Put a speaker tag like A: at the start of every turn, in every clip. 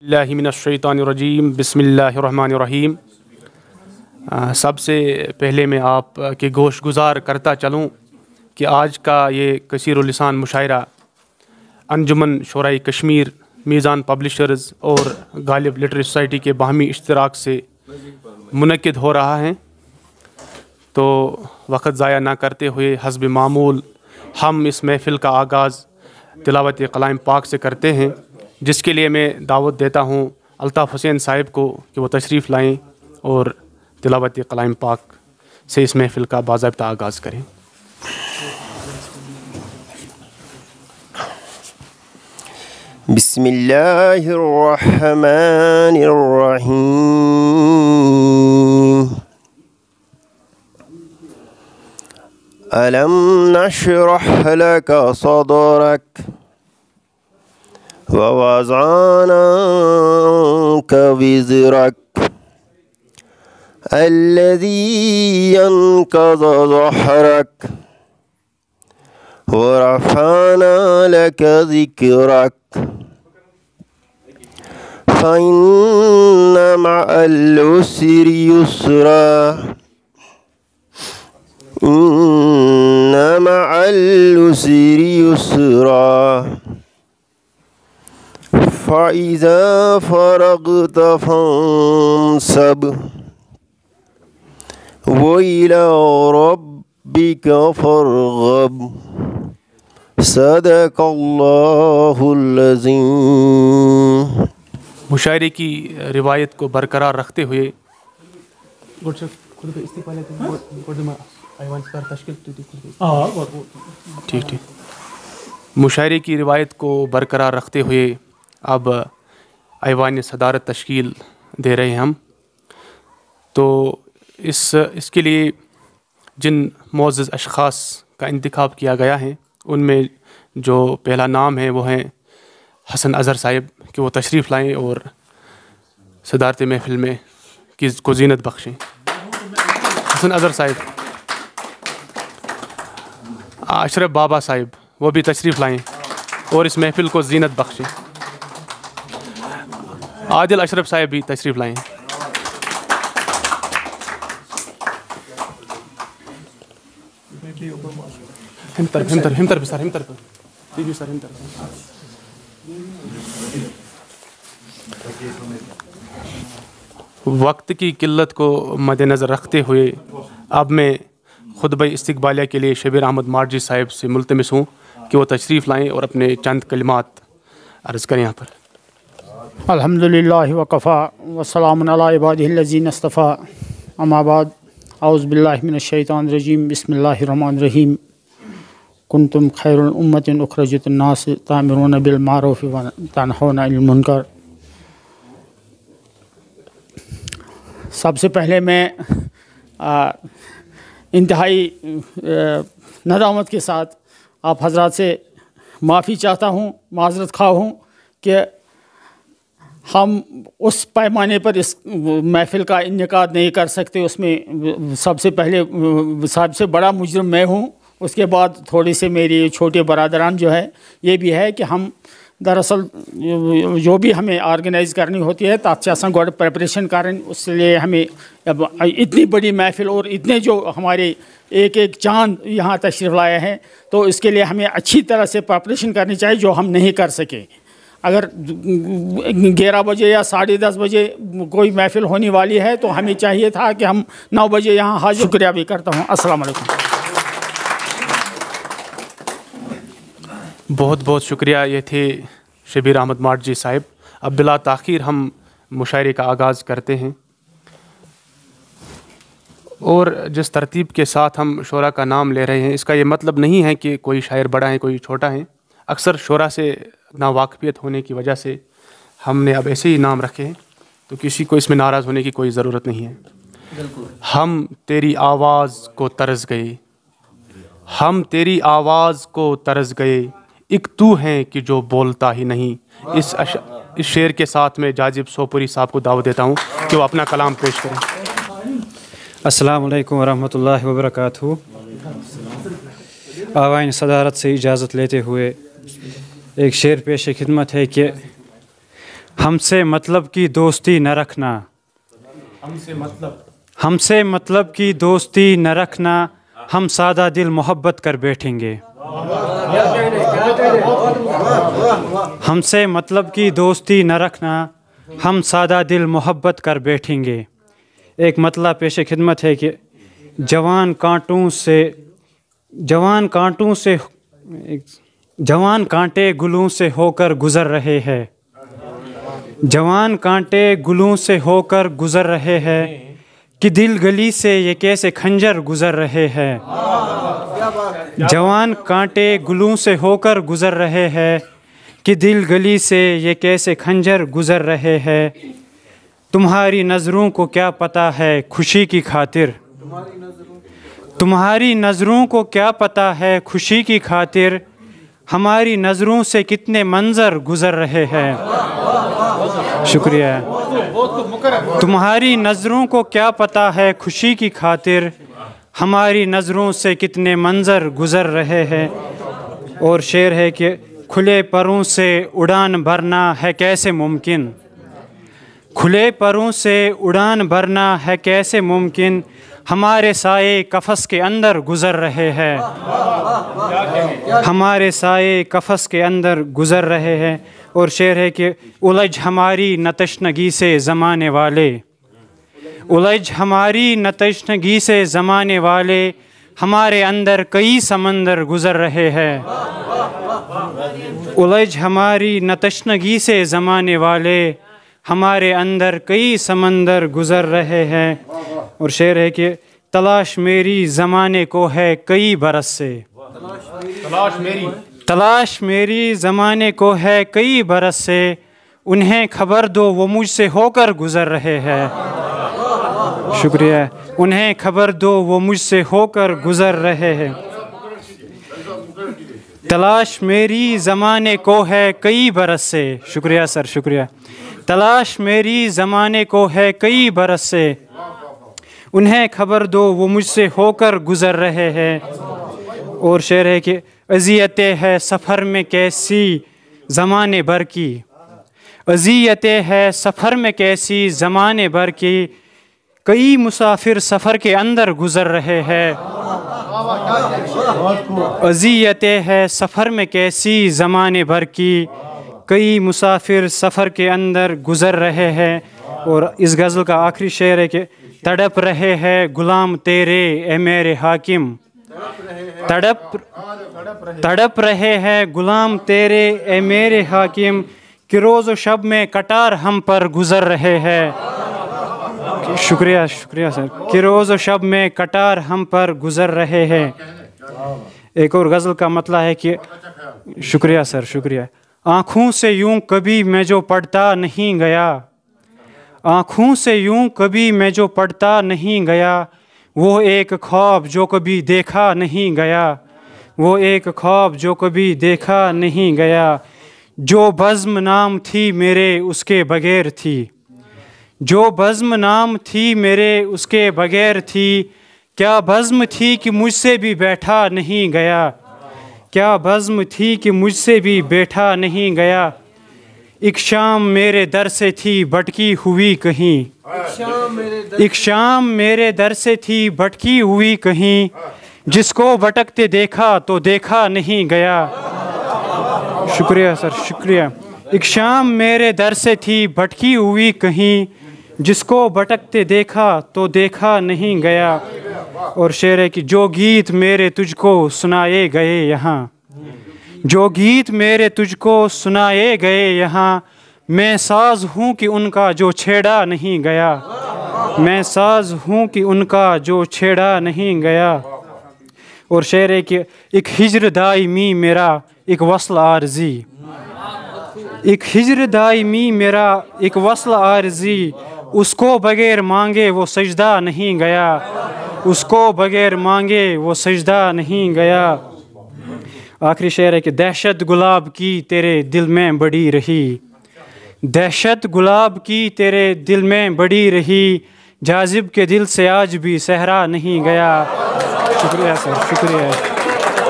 A: बिस्मिल्लाहिमिनश्शैतानिर्रजीम बिस्मिल्लाहिर्रहमानिर्रहीम। सबसे पहले मैं आप के गोश गुज़ार करता चलूँ कि आज का ये कसीरुल लिसान मुशायरा अंजुमन शुराए कश्मीर, मीज़ान पब्लिशर्स और गालिब लिटरेरी सोसाइटी के बाहमी इश्तराक से मुनक़िद हो रहा है। तो वक़्त ज़ाया ना करते हुए हस्ब मामूल हम इस महफ़िल का आगाज़ तिलावत कलाम पाक से करते हैं, जिसके लिए मैं दावत देता हूँ अल्ताफ़ हुसैन साहिब को कि वो तशरीफ़ लाएँ और तिलावत कलाम पाक से इस महफ़िल का बाज़ाब्ता आगाज़ करें।
B: बिस्मिल्लाहिर्रहमानिर्रहीम। अलम नशरह लक सदरक व वज़अना अन्क विज़रक अल्लज़ी अनक़ज़ ज़हरक व रफ़अना लक ज़िक्रक फ़इन्न मअल उसरि युस्रा इन्न मअल उसरि युस्रा फ़इज़ा फ़रग़त फ़ंसब व इला रब्बिक फ़रग़ब। सदक़ल्लाहुल अज़ीम।
A: मुशायरे की रिवायत को बरकरार रखते हुए ठीक मुशायरे की रिवायत को बरकरार रखते हुए अब ऐवान सदारत तश्कील दे रहे हैं हम। तो इसके लिए जिन मोअज़्ज़ज़ अशख़ास का इंतखाब किया गया है, उनमें जो पहला नाम है वो हैं हसन अज़हर साहिब कि वो तशरीफ़ लाएँ और सदारत महफ़िल में को ज़ीनत बख्शें। हसन अज़हर साहिब। अशरफ बाबा साहिब वो भी तशरीफ़ लाएँ और इस महफ़िल को ज़ीनत बख्शें। आदिल अशरफ साहिब भी तशरीफ़ लाएँ। वक्त की किल्लत को मद्देनज़र रखते हुए अब मैं खुतबा इस्तिक़बालिया के लिए शबीर अहमद मार्जी साहिब से मुल्तमिस हूँ कि वो तशरीफ़ लाएँ और अपने चंद कलिमात अर्ज़ करें यहाँ पर।
C: अल्हम्दुलिल्लाहि व कफ़ा व सलामुन अला इबादिहिल्लज़ीना इस्तफ़ा अम्मा बाद औज़ु बिल्लाहि मिनश शैतानिर रजीम बिस्मिल्लाहिर रहमानिर रहीम। कुंतुम खैरुल उम्मतिन उख़रिजत लिन्नास तामिरूना बिल मारूफ़ व तनहौना अनिल मुनकर। सबसे पहले मैं इंतहाई नदामत के साथ आप हज़रात से माफ़ी चाहता हूँ, माज़रत ख़्वाह हूँ कि हम उस पैमाने पर इस महफ़िल का इनेकाद नहीं कर सकते। उसमें सबसे पहले सबसे बड़ा मुजरिम मैं हूँ, उसके बाद थोड़ी से मेरी छोटे बरादरान जो है ये भी है कि हम दरअसल जो भी हमें ऑर्गेनाइज़ करनी होती है तात्या गॉड प्रेपरेशन करें, उसके हमें अब इतनी बड़ी महफ़िल और इतने जो हमारे एक एक चांद यहाँ तशरीफ़ लाए हैं, तो इसके लिए हमें अच्छी तरह से प्रेपरेशन करनी चाहिए जो हम नहीं कर सके। अगर 11 बजे या 10:30 बजे कोई महफ़िल होने वाली है तो हमें चाहिए था कि हम 9 बजे यहाँ हाजिर। शुक्रिया भी करता हूँ। अस्सलाम वालेकुम।
A: बहुत बहुत शुक्रिया। ये थे शबीर अहमद मार्जी साहिब। अब बिला ताख़ीर हम मुशायरे का आगाज़ करते हैं और जिस तरतीब के साथ हम शोरा का नाम ले रहे हैं, इसका ये मतलब नहीं है कि कोई शायर बड़ा है कोई छोटा है। अक्सर शोरा से नावाक़फ़ियत होने की वजह से हमने अब ऐसे ही नाम रखे हैं, तो किसी को इसमें नाराज़ होने की कोई ज़रूरत नहीं है। हम तेरी आवाज़ को तरस गए, हम तेरी आवाज़ को तरस गए, एक तू है कि जो बोलता ही नहीं। इस शेर के साथ मैं जाजिब सोपुरी साहब को दावत देता हूँ कि वो अपना कलाम पेश करें।
D: अस्सलामु अलैकुम वरहमतुल्लाहि वबरकातुहू। आवाइन सदारत से इजाज़त लेते हुए एक शेर पेश खिदमत है कि हमसे मतलब की दोस्ती न रखना, हमसे मतलब की दोस्ती न रखना, हम सादा दिल मोहब्बत कर बैठेंगे। हमसे मतलब की दोस्ती न रखना, हम सादा दिल मोहब्बत कर बैठेंगे। एक मतलब पेश खिदमत है कि जवान कांटे गुलों से होकर गुज़र रहे हैं, जवान कांटे गुलों से होकर गुज़र रहे हैं, कि दिल गली से ये कैसे खंजर गुज़र रहे हैं। जवान कांटे गुलों से होकर गुज़र रहे हैं, कि दिल गली से ये कैसे खंजर गुज़र रहे हैं। तुम्हारी नज़रों को क्या पता है खुशी की खातिर, तुम्हारी नज़रों को क्या पता है खुशी की खातिर, हमारी नज़रों से कितने मंज़र गुज़र रहे हैं। शुक्रिया। तुम्हारी नज़रों को क्या पता है खुशी की खातिर, हमारी नज़रों से कितने मंज़र गुज़र रहे हैं। और शेर है कि खुले परों से उड़ान भरना है कैसे मुमकिन, खुले परों से उड़ान भरना है कैसे मुमकिन, हमारे साए कफ़स के अंदर गुज़र रहे हैं, हमारे साए कफ़स के अंदर गुज़र रहे हैं। और शेर है कि उलझ हमारी न तशनगी से ज़माने वाले, उलझ हमारी न तशनगी से ज़माने वाले, हमारे अंदर कई समंदर गुज़र रहे हैं। उलझ हमारी न तशनगी से ज़माने वाले, हमारे अंदर कई समंदर गुज़र रहे हैं। और शेर है कि तलाश मेरी ज़माने को है कई बरस से, तलाश मेरी ज़माने को है कई बरस से, उन्हें खबर दो वो मुझसे होकर गुज़र रहे हैं। शुक्रिया। उन्हें खबर दो वो मुझसे होकर गुज़र रहे हैं। तलाश मेरी ज़माने को है कई बरस से। शुक्रिया सर, शुक्रिया। तलाश मेरी ज़माने को है कई बरस से, उन्हें खबर दो वो मुझसे होकर गुज़र रहे हैं। और शेर है कि अज़ियतें है सफ़र में कैसी ज़माने भर की, अज़ियतें है सफ़र में कैसी ज़माने भर की, कई मुसाफिर सफ़र के अंदर गुज़र रहे हैं। अज़ियतें है सफ़र में कैसी ज़माने भर की, कई मुसाफिर सफ़र के अंदर गुज़र रहे हैं। और इस गज़ल का आखिरी शेर है कि तड़प रहे हैं गुलाम तेरे ए मेरे हाकिम, तड़प रहे हैं गुलाम तेरे ए मेरे हाकिम, कि रोज़ व शब में कटार हम पर गुज़र रहे हैं। शुक्रिया, शुक्रिया सर। कि रोज़ व शब में कटार हम पर गुज़र रहे हैं। एक और गज़ल का मतलब है कि शुक्रिया सर, शुक्रिया। आँखों से यूं कभी मैं जो पढ़ता नहीं गया, आँखों से यूं कभी मैं जो पढ़ता नहीं गया, वो एक ख्वाब जो कभी देखा नहीं गया, वो एक ख्वाब जो कभी देखा नहीं गया, जो बज़्म नाम थी मेरे उसके बगैर थी, जो बज़्म नाम थी मेरे उसके बगैर थी, क्या बज़्म थी कि मुझसे भी बैठा नहीं गया, क्या बज़्म थी कि मुझसे भी बैठा नहीं गया। एक शाम मेरे दर से थी भटकी हुई कहीं, एक शाम मेरे दर से थी भटकी हुई कहीं, जिसको भटकते देखा तो देखा नहीं गया। शुक्रिया सर, शुक्रिया। एक शाम मेरे दर से थी भटकी हुई कहीं, जिसको भटकते देखा तो देखा नहीं गया। और शेर है कि जो गीत मेरे तुझको सुनाए गए यहाँ, जो गीत मेरे तुझको सुनाए गए यहाँ, मैं साज़ हूँ कि उनका जो छेड़ा नहीं गया, मैं साज़ हूँ कि उनका जो छेड़ा नहीं गया। और शेर है कि एक हिज्र दाइमी मेरा एक वस्ल आरज़ी, एक हिज्र दाइमी मेरा एक वस्ल आरज़ी, उसको बगैर मांगे वो सजदा नहीं गया, उसको बगैर मांगे वो सजदा नहीं गया। आखिरी शेर है कि दहशत गुलाब की तेरे दिल में बड़ी रही, दहशत गुलाब की तेरे दिल में बड़ी रही, जाजिब के दिल से आज भी सहरा नहीं गया। शुक्रिया सर, शुक्रिया,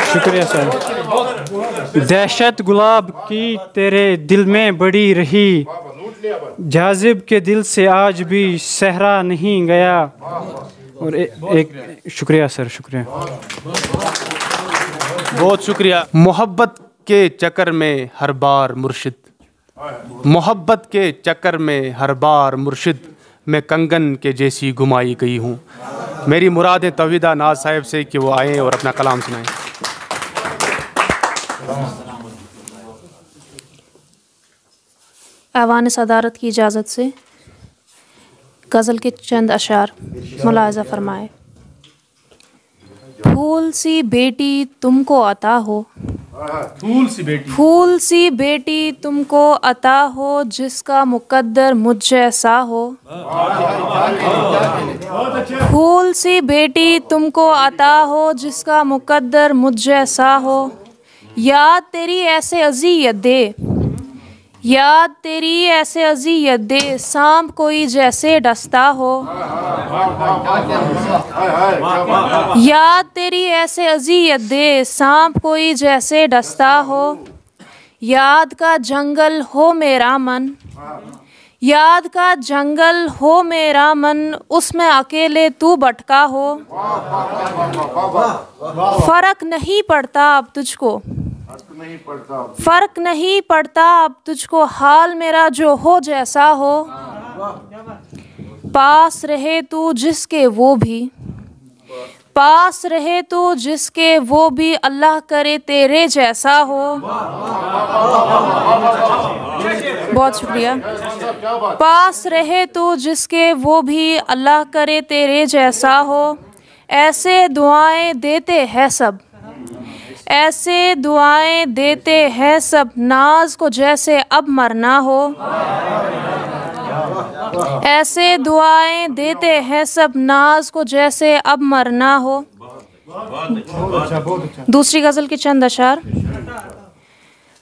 D: शुक्रिया सर। दहशत गुलाब की तेरे दिल में बड़ी रही, जाजिब के दिल से आज भी सहरा नहीं गया। और एक शुक्रिया सर, शुक्रिया,
A: बहुत शुक्रिया। मोहब्बत के चक्कर में हर बार मुर्शिद, मोहब्बत के चक्कर में हर बार मुर्शिद, मैं कंगन के जैसी घुमाई गई हूँ। मेरी मुराद है तवीदा नाज साहब से कि वो आएँ और अपना कलाम सुनाएं।
E: ऐवान सदारत की इजाज़त से गज़ल के चंद अशार मुलाज़ा फरमाए। फूल सी बेटी तुमको अता हो,
A: फूल सी बेटी,
E: फूल सी बेटी तुमको अता हो, जिसका मुकद्दर मुझ जैसा हो। फूल सी बेटी तुमको अता हो, जिसका मुकद्दर मुझ जैसा हो। याद तेरी ऐसे अज़ियत दे, याद तेरी ऐसे अज़ियत दे, सांप कोई जैसे डसता हो। याद तेरी ऐसे अज़ियत दे, सांप कोई जैसे डसता हो। याद का जंगल हो मेरा मन, याद का जंगल हो मेरा मन, उसमें अकेले तू भटका हो। फ़र्क नहीं पड़ता अब तुझको, फ़र्क नहीं पड़ता अब तुझको, हाल मेरा जो हो जैसा हो। पास रहे तू जिसके वो भी, पास रहे तू जिसके वो भी, अल्लाह करे तेरे जैसा हो। बहुत शुक्रिया। पास रहे तू जिसके वो भी, अल्लाह करे तेरे जैसा हो। ऐसे दुआएं देते हैं सब, ऐसे दुआएं देते हैं सब, नाज को जैसे अब मरना हो। ऐसे दुआएं देते हैं सब, नाज को जैसे अब मरना हो। दूसरी गज़ल के चंद अशार।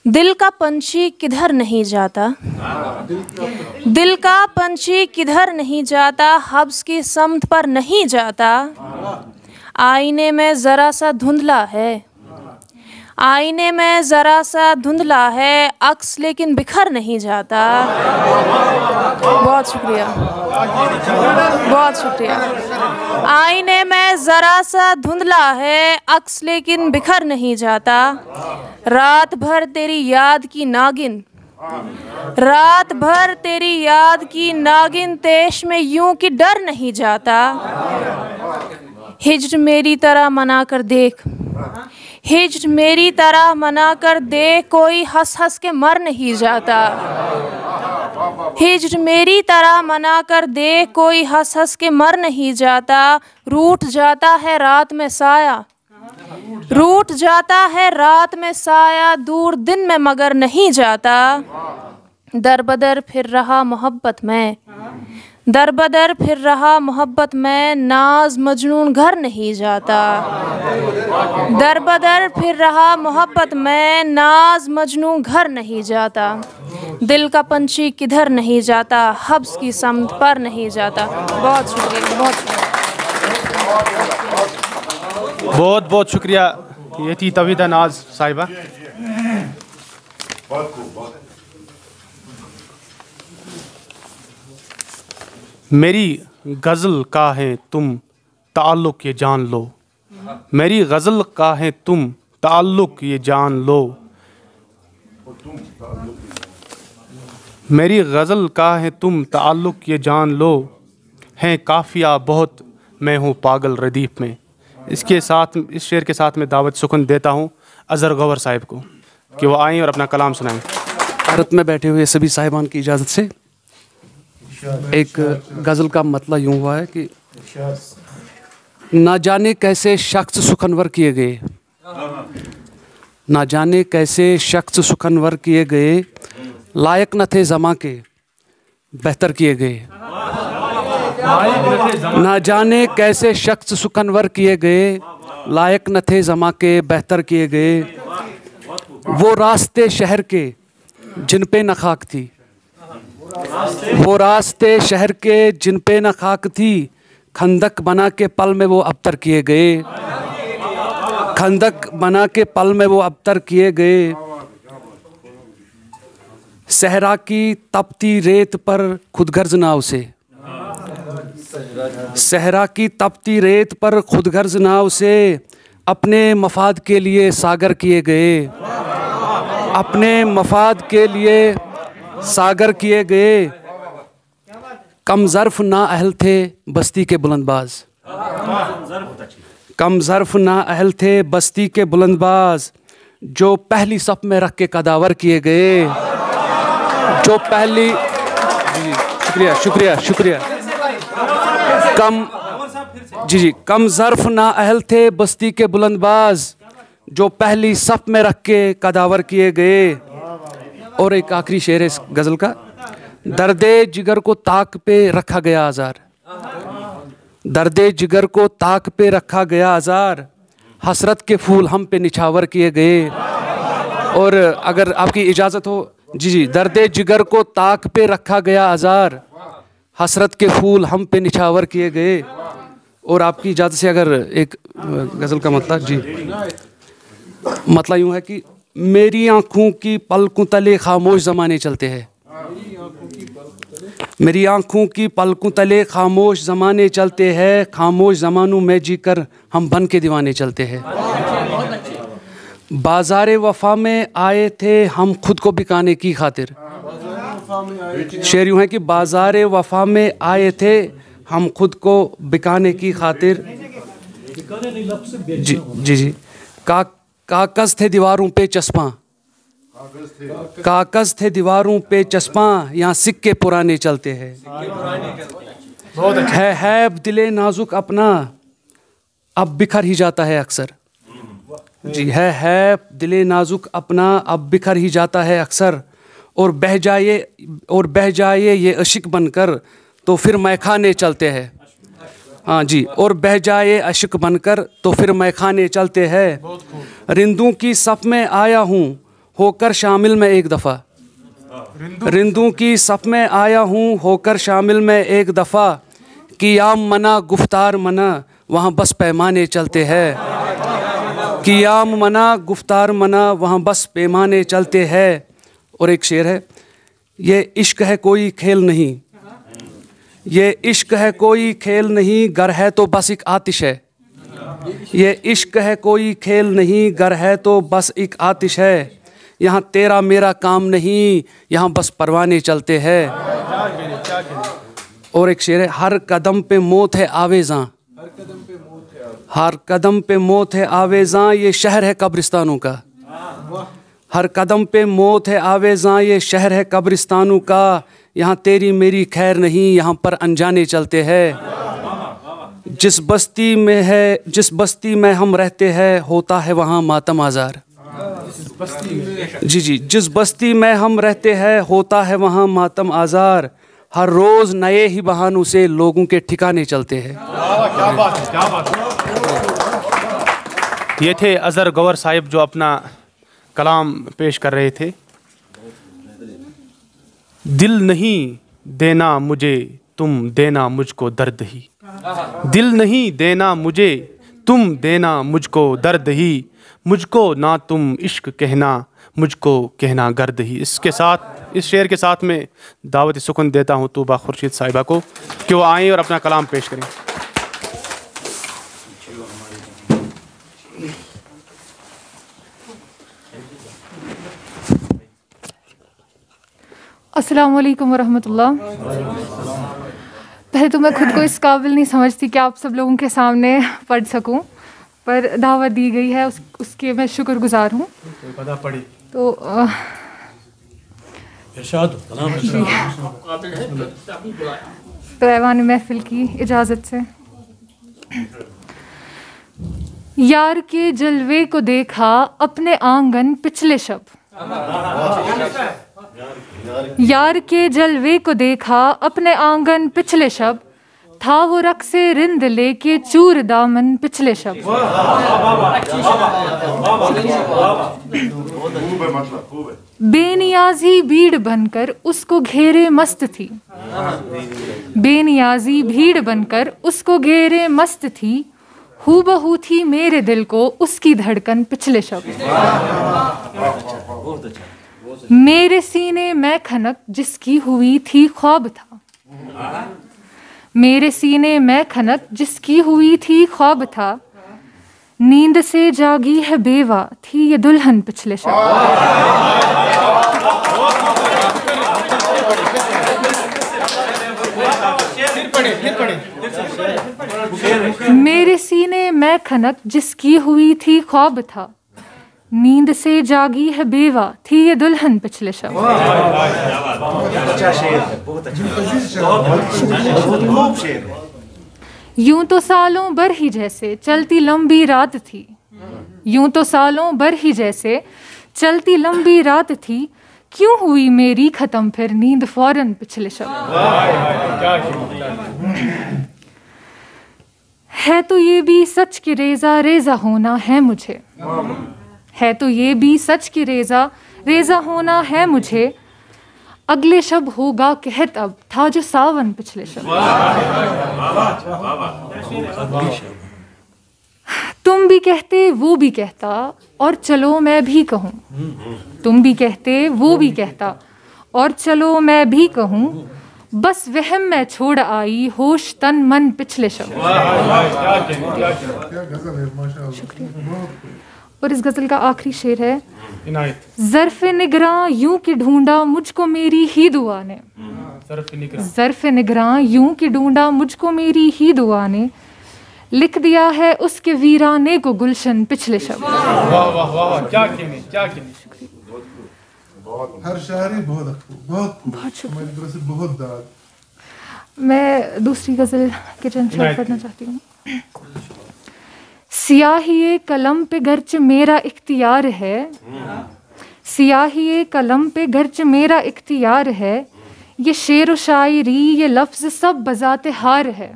E: दिल का पंछी किधर नहीं जाता, दिल का पंछी किधर नहीं जाता, हब्स की समत पर नहीं जाता। आईने में ज़रा सा धुंधला है, आईने में ज़रा सा धुंधला है, अक्स लेकिन बिखर नहीं जाता। बहुत शुक्रिया, बहुत शुक्रिया। आईने में ज़रा सा धुंधला है, अक्स लेकिन बिखर नहीं जाता। रात भर तेरी याद की नागिन, रात भर तेरी याद की नागिन, तेश में यूं कि डर नहीं जाता। हिज्र मेरी तरह मना कर देख, हिज्र मेरी तरह मना कर दे, कोई हंस हंस के मर नहीं जाता। हिज्र मेरी तरह मना कर दे, कोई हंस हंस के मर नहीं जाता। रूठ जाता है रात में साया, रूठ जाता है रात में साया, दूर दिन में मगर नहीं जाता। दर बदर फिर रहा मोहब्बत में, दर बदर फिर रहा मोहब्बत में, नाज मजनून घर नहीं जाता। दर बदर फिर रहा मोहब्बत में, नाज मजनून घर नहीं जाता। दिल का पंछी किधर नहीं जाता, हब्स की समत पर नहीं जाता। बहुत शुक्रिया, बहुत शुक्रिया।
A: बहुत बहुत शुक्रिया। ये थी तवीदा नाज साहिबा। मेरी गज़ल का है तुम ताल्लुक़ ये जान लो, मेरी गज़ल का है तुम ताल्लुक़ ये जान लो। मेरी गज़ल का है तुम ताल्लुक़ ये जान लो, हैं काफ़िया बहुत मैं हूँ पागल रदीफ़ में। इसके साथ, इस शेर के साथ मैं दावत सुकून देता हूँ अज़हर गवर साहिब को कि वो आएँ और अपना कलाम सुनाएँ।
F: भारत में बैठे हुए सभी साहिबान की इजाज़त से एक गज़ल का मतलब यूँ हुआ है कि ना जाने कैसे शख्स सुखनवर किए गए, ना जाने कैसे शख्स सुखनवर किए गए, लायक न थे ज़मां के बेहतर किए गए। ना जाने कैसे शख्स सुखनवर किए गए, लायक न थे ज़मां के बेहतर किए गए। वो रास्ते शहर के जिन पे न खाक थी, वो रास्ते शहर के जिन पे न खाक थी, खंदक बना के पल में वो अबतर किए गए। खंदक बना के पल में वो अबतर किए गए। सहरा की तपती रेत पर खुदगर्ज नाव से, सहरा की तपती रेत पर खुदगर्ज नाव से अपने मफाद के लिए सागर किए गए, अपने मफाद के लिए सागर किए गए। कम ज़र्फ़ ना अहल थे बस्ती के बुलंदबाज, कम ज़र्फ़ ना अहल थे बस्ती के बुलंदबाज, जो पहली सफ़ में रख के कदावर किए गए, जो पहली, जी शुक्रिया शुक्रिया शुक्रिया, कम ज़र्फ़ ना अहल थे बस्ती के बुलंदबाज, जो पहली सफ़ में रख के कदावर किए गए। और एक आखिरी शेर है इस गज़ल का, दर्दे जिगर को ताक पे रखा गया आज़ार, दर्दे जिगर को ताक पे रखा गया आज़ार, हसरत के फूल हम पे निछावर किए गए। और अगर आपकी इजाज़त हो, जी, दर्दे जिगर को ताक पे रखा गया आज़ार, हसरत के फूल हम पे निछावर किए गए। और आपकी इजाज़त से अगर एक गज़ल का मतलब, जी, मतलब यूँ है कि मेरी आँखों की पलकों तले खामोश ज़माने चलते हैं, मेरी आँखों की पलकों तले खामोश ज़माने चलते हैं, खामोश ज़मानों में जीकर हम बन के दीवाने चलते हैं। बाज़ारे वफ़ा में आए थे हम खुद को बिकाने की खातिर, शेर यूँ है कि बाज़ारे वफ़ा में आए थे हम खुद को बिकाने की खातिर, जी जी जी, कागज़ थे दीवारों पे चस्पा, कागज़ थे दीवारों पे चस्पा, यहाँ सिक्के पुराने चलते हैं। है दिले नाजुक अपना अब बिखर ही जाता है अक्सर, जी, है दिले नाजुक अपना अब बिखर ही जाता है अक्सर, और बह जाए ये अशिक बनकर तो फिर मैखाने चलते हैं। हाँ जी, और बह जाए अशिक बनकर तो फिर मैखाने चलते हैं। रिंदों की सफ़ में आया हूँ होकर शामिल मैं एक दफ़ा, रिंदों की सफ़ में आया हूँ होकर शामिल मैं एक दफ़ा, क़ियाम मना गुफ्तार मना वहाँ बस पैमाने चलते हैं, क़ियाम मना गुफ्तार मना वहाँ बस पैमाने चलते हैं। और एक शेर है, ये इश्क है कोई खेल नहीं, ये इश्क है कोई खेल नहीं, गर है तो बस एक आतिश है, ये इश्क है कोई खेल नहीं, गर है तो बस एक आतिश है, यहाँ तेरा मेरा काम नहीं, यहाँ बस परवाने चलते हैं। और एक शेर है, हर कदम पे मौत है आवेज़ां, हर कदम पे मौत है आवेज़ां, ये शहर है कब्रिस्तानों का, हर कदम पे मौत है आवेज़ां, ये शहर है कब्रिस्तानों का, यहाँ तेरी मेरी खैर नहीं, यहाँ पर अनजाने चलते हैं। जिस बस्ती में हम रहते हैं होता है वहाँ मातम आज़ार, जी जी, जिस बस्ती में हम रहते हैं होता है वहाँ मातम आज़ार, हर रोज़ नए ही बहानों से लोगों के ठिकाने चलते हैं।
A: ये थे अज़हर गौहर साहिब जो अपना कलाम पेश कर रहे थे। दिल नहीं देना मुझे तुम देना मुझको दर्द ही, दिल नहीं देना मुझे तुम देना मुझको दर्द ही, मुझको ना तुम इश्क कहना मुझको कहना गर्द ही। इसके साथ, इस शेर के साथ में दावत सुकून देता हूँ तूबा खुर्शीद साहिबा को कि वो आएँ और अपना कलाम पेश करें।
E: अस्सलाम वालेकुम वरहमतुल्लाह। पहले तो मैं खुद को इस काबिल नहीं समझती कि आप सब लोगों के सामने पढ़ सकूं, पर दावत दी गई है उसके मैं शुक्रगुजार हूँ। तो ऐवान महफिल की इजाज़त से, यार के जलवे को देखा अपने आंगन पिछले शब, यार के जलवे को देखा अपने आंगन पिछले शब, था वो रक्से रिंद लेके चूर दामन पिछले शब। बेनियाजी भीड़ बनकर उसको घेरे मस्त थी, बेनियाजी भीड़ बनकर उसको घेरे मस्त थी, हूबहू थी मेरे दिल को उसकी धड़कन पिछले शब।
G: मेरे सीने में खनक जिसकी हुई थी ख्वाब था, मेरे सीने में खनक जिसकी हुई थी ख्वाब था, नींद से जागी है बेवा थी ये दुल्हन पिछले शब। मेरे सीने में खनक जिसकी हुई थी ख्वाब था, नींद से जागी है बेवा थी ये दुल्हन पिछले शब। यूं तो सालों भर ही जैसे चलती लंबी रात थी, यूं तो सालों भर ही जैसे चलती लंबी रात थी, क्यों हुई मेरी खत्म फिर नींद फौरन पिछले शब। है तो ये भी सच कि रेजा रेजा होना है मुझे, है तो ये भी सच कि रेजा रेजा होना है मुझे, अगले शब होगा कहत अब था जो सावन पिछले शब। तुम भी कहते वो भी कहता और चलो मैं भी कहूँ, तुम भी कहते वो भी कहता और चलो मैं भी कहूँ, बस वहम में छोड़ आई होश तन मन पिछले शब। और इस गज़ल का आखिरी शेर है, ज़र्फ़ निगरां यूं कि ढूंढा मुझको मेरी ही दुआ ने, ज़र्फ़ निगरां यूं कि ढूंढा मुझको मेरी ही दुआ ने, लिख दिया है उसके वीराने को गुलशन पिछले शब।
A: वाह वाह वाह, क्या कहने, क्या कहने।
H: हर शायरी बहुत हमारी तरफ से बहुत दाद।
G: मैं दूसरी गज़ल के चंद शेर पढ़ना चाहती हूँ। सियाही कलम पे गर्च मेरा इख्तियार है, सियाही कलम पे गर्च मेरा इख्तियार है, ये शेर व शायरी ये लफ्ज़ सब बजाते हार है।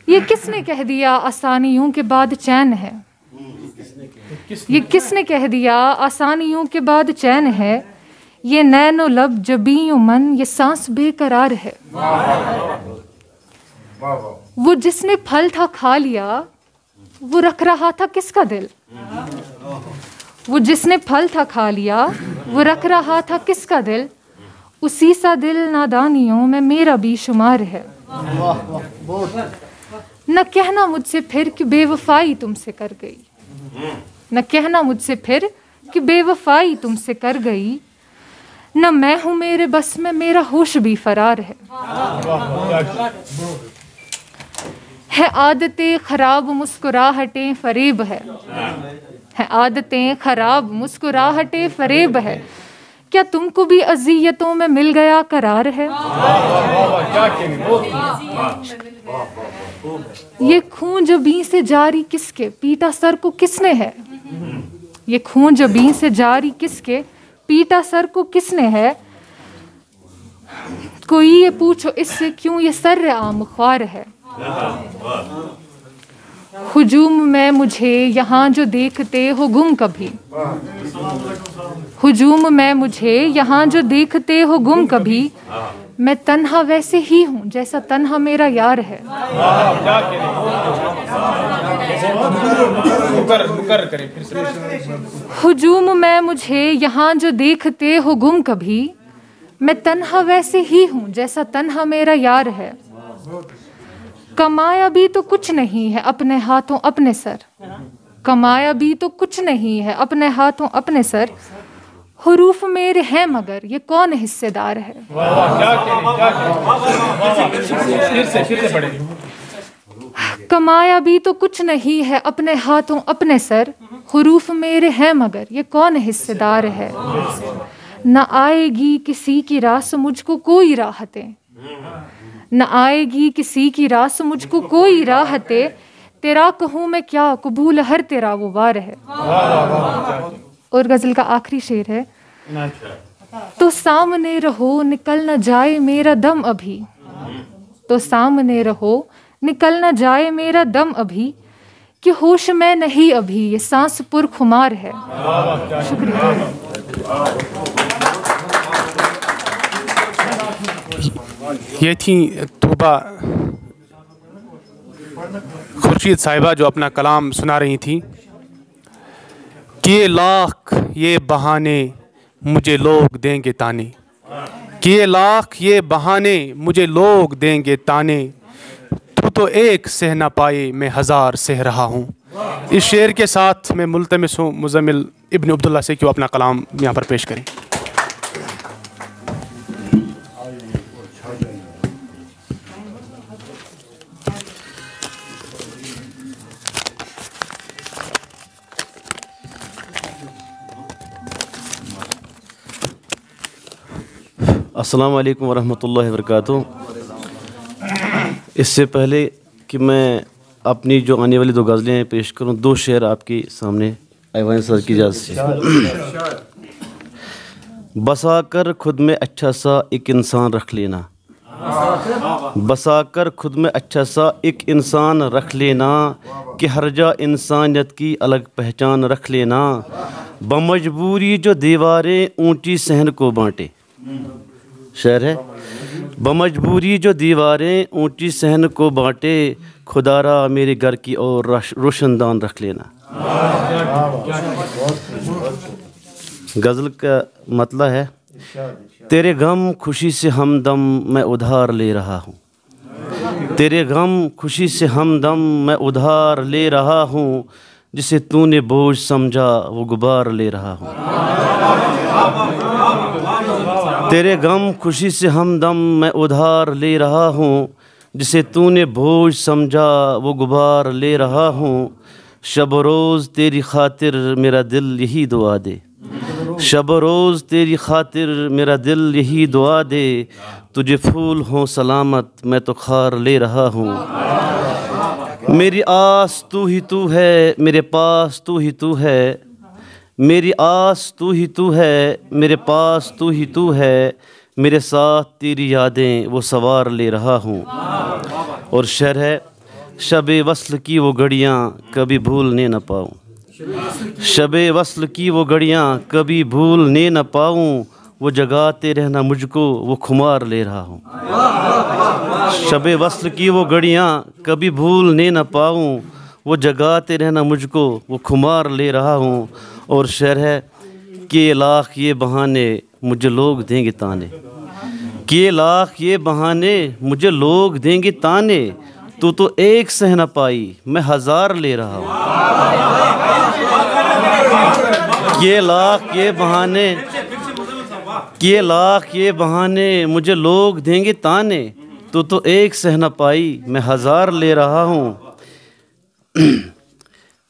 G: ये किसने कह दिया आसानियों के बाद चैन है, ये किसने कह दिया आसानियों के बाद चैन है, ये नैनो लब जबीओ मन ये सांस बेकरार है। वो जिसने फल था खा लिया वो रख रहा था किसका दिल, वो जिसने फल था खा लिया वो रख रहा था किसका दिल, उसी सा दिल नादानियों में मेरा भी शुमार है। न कहना मुझसे फिर कि बेवफाई तुमसे कर गई, न कहना मुझसे फिर कि बेवफाई तुमसे कर गई, न मैं हूं मेरे बस में मेरा होश भी फरार है। आदतें खराब मुस्कुराहटें फरेब है आदतें खराब मुस्कुराहटें फरेब है, क्या तुमको भी अजियतों में मिल गया करार है। ये खून जबीं से जारी किसके पीटा सर को किसने है, ये खून जबीं से जारी किसके पीटा सर को किसने है, कोई ये पूछो इससे क्यों ये सर आम ख्वार है। हुजूम में मुझे यहाँ जो देखते हो गुम कभी, हुजूम में मुझे यहाँ जो देखते हो गुम कभी, मैं तन्हा वैसे ही हूँ जैसा तन्हा मेरा यार है। हुजूम में मुझे यहाँ जो देखते हो गुम कभी, मैं तन्हा वैसे ही हूँ जैसा तन्हा मेरा यार है। कमाया भी तो कुछ नहीं है अपने हाथों अपने सर, कमाया भी तो कुछ नहीं है अपने हाथों अपने सर, हुरूफ मेरे हैं मगर ये कौन हिस्सेदार है। कमाया भी तो कुछ नहीं है अपने हाथों अपने सर, हुरूफ मेरे हैं मगर ये कौन हिस्सेदार है। न आएगी किसी की रास मुझको कोई राहतें, न आएगी किसी की रास मुझको कोई राहते, तेरा कहूँ मैं क्या कबूल हर तेरा वो वार है। और गज़ल का आखिरी शेर है, तो सामने रहो निकल न जाए मेरा दम अभी, तो सामने रहो निकल न जाए मेरा दम अभी, कि होश में नहीं अभी ये सांस पुरखुमार है। शुक्रिया।
A: ये थी तूबा खुर्शीद साहिबा जो अपना कलाम सुना रही थी। किए लाख ये बहाने मुझे लोग देंगे ताने, किए लाख ये बहाने मुझे लोग देंगे ताने, तू तो एक सह न पाए मैं हज़ार सह रहा हूँ। इस शेर के साथ मैं मुल्तमिस हूँ मुज़म्मिल इब्न अब्दुल्ला से कि वो अपना कलाम यहाँ पर पेश करें।
I: अस्सलाम वालेकुम वरहमतुल्लाहि वबरकातुहू। इससे पहले कि मैं अपनी जो आने वाली 2 गज़लें पेश करूं, 2 शेर आपके सामने ऐवान सर की इजाज़त से। बसाकर खुद में अच्छा सा एक इंसान रख लेना, बसाकर खुद में अच्छा सा एक इंसान रख लेना, कि हर जा इंसानियत की अलग पहचान रख लेना, बमजबूरी जो दीवारें ऊंची सहन को बांटे। शेर है, बमजबूरी जो दीवारें ऊंची सहन को बांटे, खुदारा मेरे घर की ओर रोशनदान रख लेना। गज़ल का मतलब है, तेरे गम खुशी से हमदम मैं उधार ले रहा हूँ, तेरे गम खुशी से हमदम मैं उधार ले रहा हूँ, जिसे तूने बोझ समझा वो गुबार ले रहा हूँ। तेरे गम खुशी से हमदम मैं उधार ले रहा हूँ, जिसे तूने बोझ समझा वो गुबार ले रहा हूँ। शब रोज़ तेरी खातिर मेरा दिल यही दुआ दे, शब रोज़ तेरी खातिर मेरा दिल यही दुआ दे, तुझे फूल हों सलामत मैं तो खार ले रहा हूँ। मेरी आस तू ही तू है, मेरे पास तू ही तू है, मेरी आस तू ही तू है, मेरे पास तू ही तू है, मेरे साथ तेरी यादें वो सवार ले रहा हूँ। और शेर है, शबे वस्ल की वो घड़ियाँ कभी भूलने न पाऊँ, शबे वस्ल की वो घड़ियाँ कभी भूलने न पाऊँ, वो जगाते रहना मुझको वो खुमार ले रहा हूँ। शबे वस्ल की वो घड़ियाँ कभी भूलने न पाऊँ, वो जगाते रहना मुझको वो खुमार ले रहा हूँ। और शेर है, कि लाख ये बहाने मुझे लोग देंगे ताने, कि लाख ये बहाने मुझे लोग देंगे ताने, तू तो एक सह न पाई मैं हज़ार ले रहा हूँ। ये लाख ये बहाने, ये लाख ये बहाने मुझे लोग देंगे ताने, तू तो एक सह न पाई मैं हज़ार ले रहा हूँ।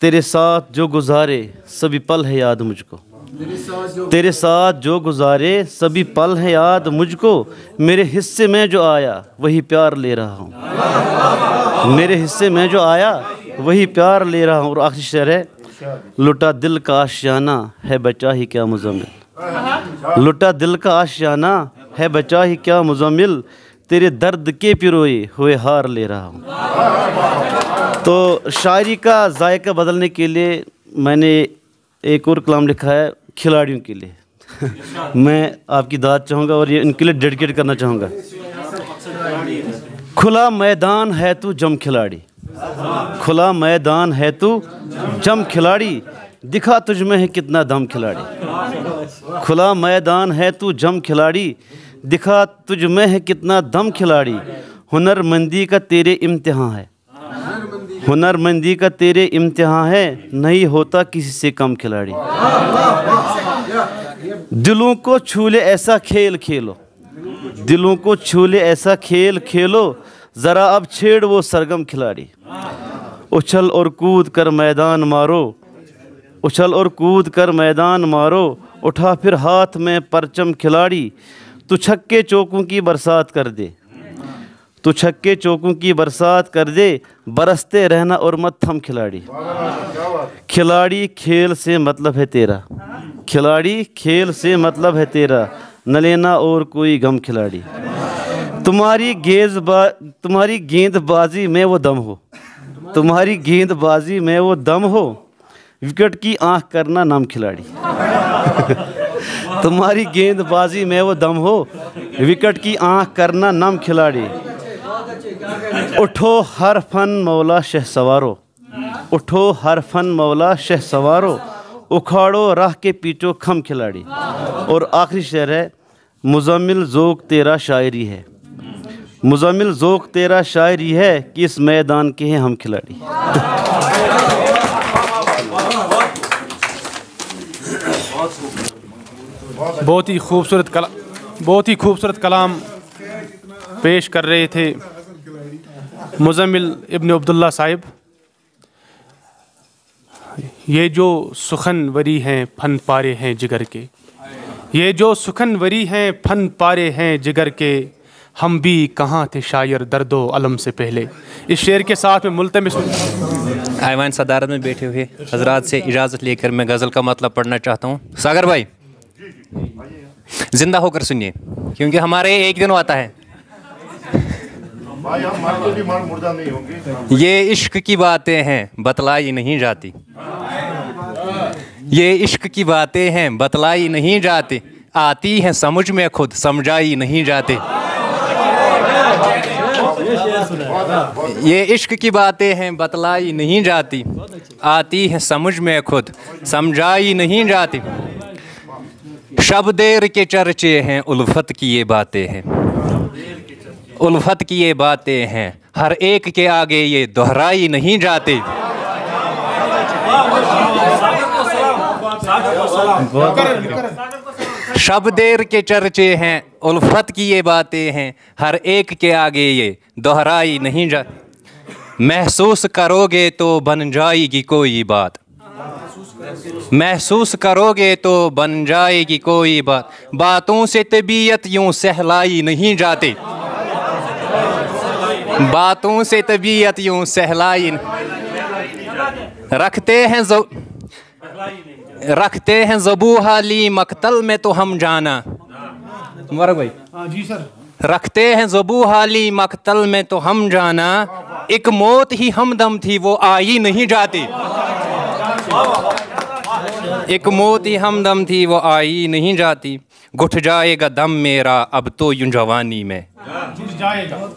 I: तेरे साथ जो गुजारे सभी पल है याद मुझको, तेरे साथ जो गुजारे सभी पल है याद मुझको, मेरे हिस्से में जो आया वही प्यार ले रहा हूँ, मेरे हिस्से में जो आया वही प्यार ले रहा हूँ। और आखिरी शेर है, लुटा दिल का आशियाना है बचा ही क्या मुज़म्मिल, लुटा दिल का आशियाना है बचा ही क्या मुज़म्मिल, तेरे दर्द के पिरोए हुए हार ले रहा हूँ। तो शायरी का जायका बदलने के लिए मैंने एक और कलाम लिखा है खिलाड़ियों के लिए। मैं आपकी दाद चाहूँगा और ये इनके लिए डेडिकेट करना चाहूँगा। खुला मैदान है तू जम खिलाड़ी, खुला मैदान है तू जम खिलाड़ी, दिखा तुझ में है कितना दम खिलाड़ी, खुला मैदान है तू जम खिलाड़ी, दिखा तुझ में है कितना दम खिलाड़ी, हुनरमंदी का तेरे इम्तिहान है, हुनरमंदी का तेरे इम्तिहान है, नहीं होता किसी से कम खिलाड़ी। दिलों को छूले ऐसा खेल खेलो, दिलों को छूले ऐसा खेल खेलो, ज़रा अब छेड़ वो सरगम खिलाड़ी, उछल और कूद कर मैदान मारो, उछल और कूद कर मैदान मारो, उठा फिर हाथ में परचम खिलाड़ी, तू छक्के चौकों की बरसात कर दे, तू छक्के चौकों की बरसात कर दे, बरसते रहना और मत थम खिलाड़ी। खिलाड़ी खेल से मतलब है तेरा, खिलाड़ी खेल से मतलब है तेरा, न लेना और कोई गम खिलाड़ी, तुम्हारी गेंदबाजी में वो दम हो, तुम्हारी गेंदबाजी में वो दम हो, विकेट की आंख करना नाम खिलाड़ी। तुम्हारी गेंदबाजी में वो दम हो, विकेट की आंख करना नाम खिलाड़ी। उठो हर फन मौला शह सवारो, उठो हर फन मौला शह सवारो, उखाड़ो राह के पीछो खम खिलाड़ी। और आखिरी शेर है, मुज़म्मिल ज़ोक तेरा शायरी है, मुज़म्मिल ज़ोक तेरा शायरी है कि इस मैदान के हैं हम खिलाड़ी।
A: बहुत ही खूबसूरत कलाम पेश कर रहे थे मुज़म्मिल इब्न अब्दुल्ला साहिब। ये जो सुखनवरी हैं फन पारे हैं जिगर के, ये जो सुखनवरी हैं फन पारे हैं जिगर के, हम भी कहाँ थे शायर दर्दो अलम से पहले। इस शेर के साथ में मुल्तमिस
J: ऐवान सदारत में बैठे हुए हजरात से इजाज़त लेकर मैं गज़ल का मतलब पढ़ना चाहता हूँ। सागर भाई जिंदा होकर सुनिए, क्योंकि हमारे एक दिन आता है। ये इश्क की बातें हैं बतलाई नहीं जाती, ये इश्क की बातें हैं बतलाई नहीं जाती, आती हैं समझ में खुद समझाई नहीं जाती। ये इश्क की बातें हैं बतलाई नहीं जाती, आती हैं समझ में खुद समझाई नहीं जाती। शब देर के चर्चे हैं उल्फत की ये बातें हैं, उल्फत की ये बातें हैं हर एक के आगे ये दोहराई नहीं जाती। शब देर के चर्चे हैं उल्फत की ये बातें हैं हर एक के आगे ये दोहराई नहीं जाती। महसूस करोगे तो बन जाएगी कोई बात, महसूस करोगे तो बन जाएगी कोई बात, बातों से तबीयत यूं सहलाई नहीं जाती, बातों से तबीयत यूं सहलाई। रखते हैं ज़बू हाली मकतल में तो हम जाना। मुबारक भाई।
A: जी सर।
J: रखते हैं ज़बू हाली मकतल में तो हम जाना, एक मौत ही हमदम थी वो आई नहीं जाती, एक मौत ही हमदम थी वो आई नहीं जाती। घुट जाएगा दम मेरा अब तो यूं जवानी में,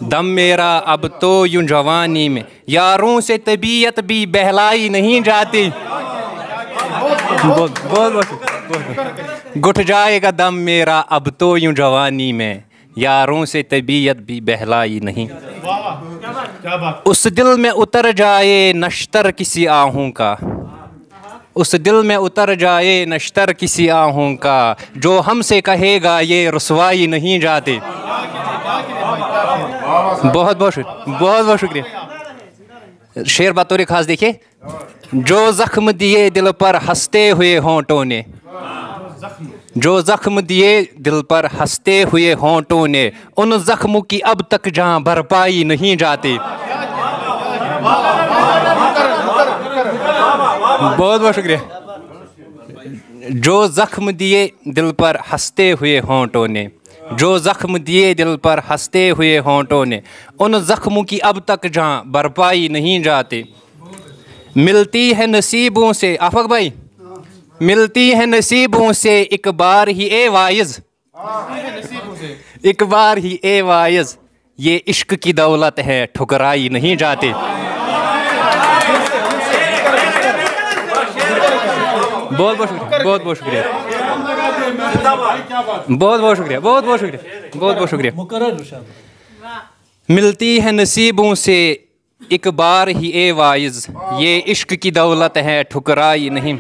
J: दम मेरा अब तो यूं जवानी में, यारों से तबीयत भी बहलाई नहीं जाती। घुट जाएगा दम मेरा अब तो यूं जवानी में, यारों से तबीयत भी बहलाई नहीं। उस दिल में उतर जाए नश्तर किसी आहूं का, उस दिल में उतर जाए नश्तर किसी आहूं का, जो हमसे कहेगा ये रुसवाई नहीं जाती। बहुत बहुत शुक्रिया। शेर बतौर खास देखिए, जो जख्म दिए दिल पर हंसते हुए होंठों ने, जो जख्म दिए दिल पर हंसते हुए होंठों ने, उन जख्मों की अब तक जहां भरपाई नहीं जाती। बहुत बहुत शुक्रिया। जो जख्म दिए दिल पर हंसते हुए होंठों ने, जो जख्म दिए दिल पर हंसते हुए होंठों ने, उन जख्मों की अब तक जहाँ भरपाई नहीं जाती। मिलती है नसीबों से, आफक भाई, मिलती है नसीबों से एक बार ही ए वाइज, एक बार ही ए वाइज, ये इश्क की दौलत है ठुकराई नहीं जाती। बहुत बहुत शुक्रिया, बहुत बहुत शुक्रिया, बहुत बहुत शुक्रिया, बहुत बहुत शुक्रिया, बहुत बहुत शुक्रिया। मिलती है नसीबों से एक बार ही ए वाइज, ये इश्क की दौलत है ठुकराई नहीं।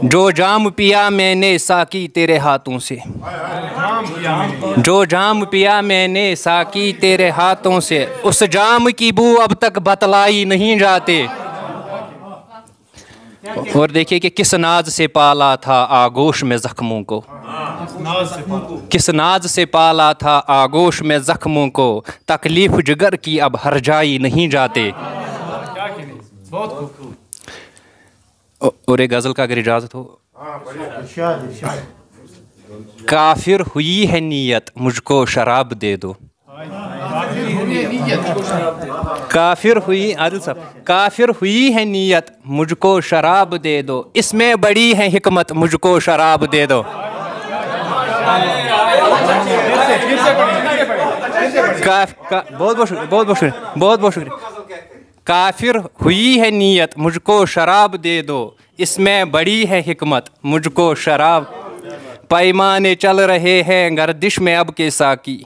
J: जो जाम पिया मैंने साकी तेरे हाथों से, जो जाम पिया मैंने साकी तेरे हाथों से, उस जाम की बू अब तक बतलाई नहीं जाते। और देखिए कि किस नाज से पाला था आगोश में जख्मों को, किस नाज से पाला था आगोश में जख्मों को, तकलीफ जिगर की अब हरजाई नहीं जाते। और एक गज़ल का अगर इजाज़त हो। काफिर हुई है नीयत मुझको शराब दे दो, काफिर हुई, आदिल साहब, काफिर हुई है नीयत मुझको शराब दे दो, इसमें बड़ी है हिकमत मुझको शराब दे दो। बहुत बहुत शुक्रिया, बहुत बहुत शुक्रिया, बहुत बहुत शुक्रिया। काफिर हुई है नीयत मुझको शराब दे दो, इसमें बड़ी है हिकमत मुझको शराब पैमाने चल रहे हैं गर्दिश में अब के साकी